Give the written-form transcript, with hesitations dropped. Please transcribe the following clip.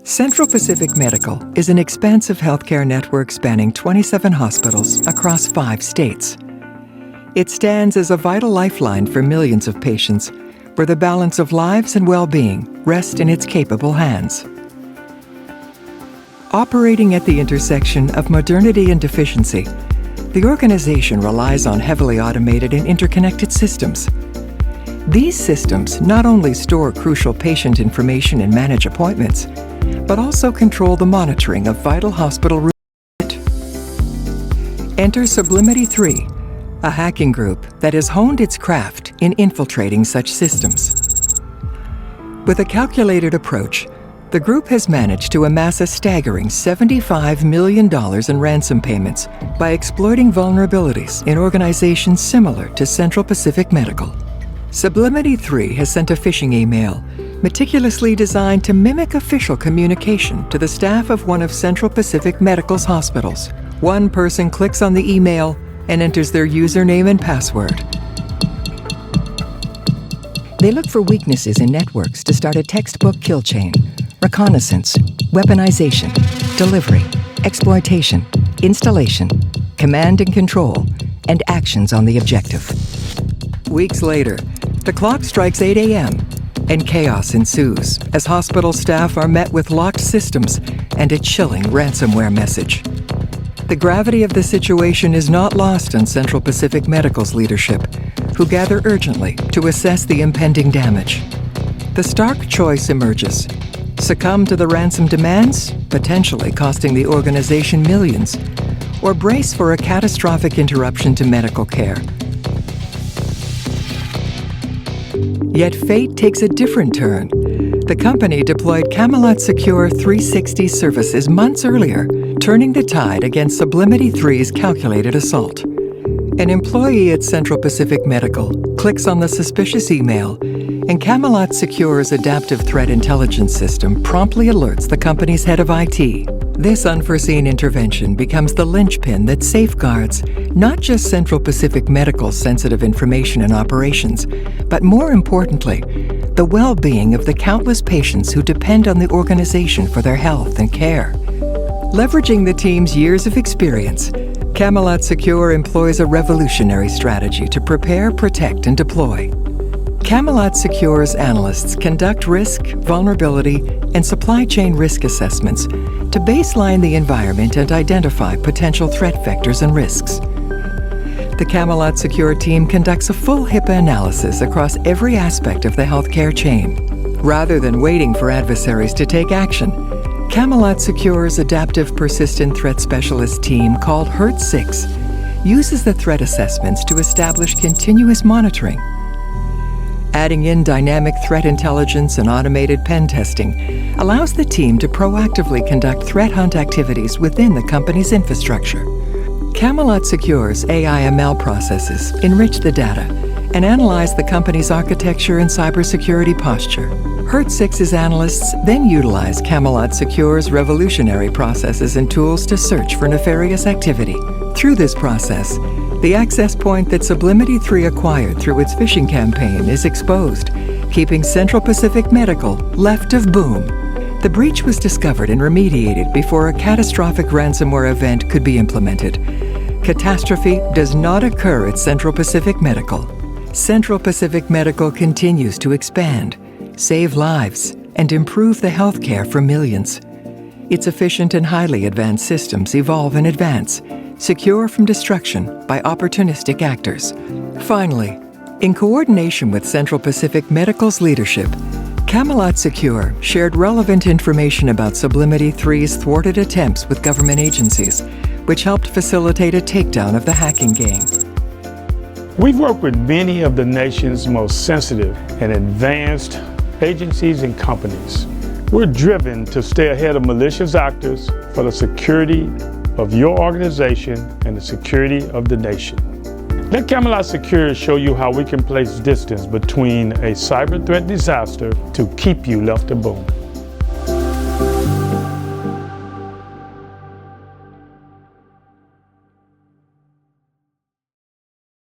Central Pacific Medical is an expansive healthcare network spanning 27 hospitals across 5 states. It stands as a vital lifeline for millions of patients, where the balance of lives and well-being rest in its capable hands. Operating at the intersection of modernity and efficiency, the organization relies on heavily automated and interconnected systems. These systems not only store crucial patient information and manage appointments, but also control the monitoring of vital hospital routines. Enter Sublimity3, a hacking group that has honed its craft in infiltrating such systems. With a calculated approach, the group has managed to amass a staggering $75 million in ransom payments by exploiting vulnerabilities in organizations similar to Central Pacific Medical. Sublimity3 has sent a phishing email meticulously designed to mimic official communication to the staff of one of Central Pacific Medical's hospitals. One person clicks on the email and enters their username and password. They look for weaknesses in networks to start a textbook kill chain: reconnaissance, weaponization, delivery, exploitation, installation, command and control, and actions on the objective. Weeks later, the clock strikes 8 a.m. and chaos ensues as hospital staff are met with locked systems and a chilling ransomware message. The gravity of the situation is not lost on Central Pacific Medical's leadership, who gather urgently to assess the impending damage. The stark choice emerges: succumb to the ransom demands, potentially costing the organization millions, or brace for a catastrophic interruption to medical care. Yet fate takes a different turn. The company deployed Camelot Secure360 services months earlier, turning the tide against Sublimity3's calculated assault. An employee at Central Pacific Medical clicks on the suspicious email, and Camelot Secure's adaptive threat intelligence system promptly alerts the company's head of IT. This unforeseen intervention becomes the linchpin that safeguards not just Central Pacific Medical's sensitive information and operations, but more importantly, the well-being of the countless patients who depend on the organization for their health and care. Leveraging the team's years of experience, Camelot Secure employs a revolutionary strategy to prepare, protect, and deploy. Camelot Secure's analysts conduct risk, vulnerability, and supply chain risk assessments to baseline the environment and identify potential threat vectors and risks. The Camelot Secure team conducts a full HIPAA analysis across every aspect of the healthcare chain. Rather than waiting for adversaries to take action, Camelot Secure's adaptive persistent threat specialist team, called HERT6, uses the threat assessments to establish continuous monitoring. Adding in dynamic threat intelligence and automated pen testing allows the team to proactively conduct threat hunt activities within the company's infrastructure. Camelot Secure's AI/ML processes enrich the data and analyze the company's architecture and cybersecurity posture. HERT6's analysts then utilize Camelot Secure's revolutionary processes and tools to search for nefarious activity. Through this process, the access point that Sublimity3 acquired through its phishing campaign is exposed, keeping Central Pacific Medical left of boom. The breach was discovered and remediated before a catastrophic ransomware event could be implemented. Catastrophe does not occur at Central Pacific Medical. Central Pacific Medical continues to expand, save lives, and improve the healthcare for millions. Its efficient and highly advanced systems evolve and advance, secure from destruction by opportunistic actors. Finally, in coordination with Central Pacific Medical's leadership, Camelot Secure shared relevant information about Sublimity3's thwarted attempts with government agencies, which helped facilitate a takedown of the hacking gang. We've worked with many of the nation's most sensitive and advanced agencies and companies. We're driven to stay ahead of malicious actors for the security of your organization and the security of the nation. Let Camelot Secure show you how we can place distance between a cyber threat disaster to keep you left alone.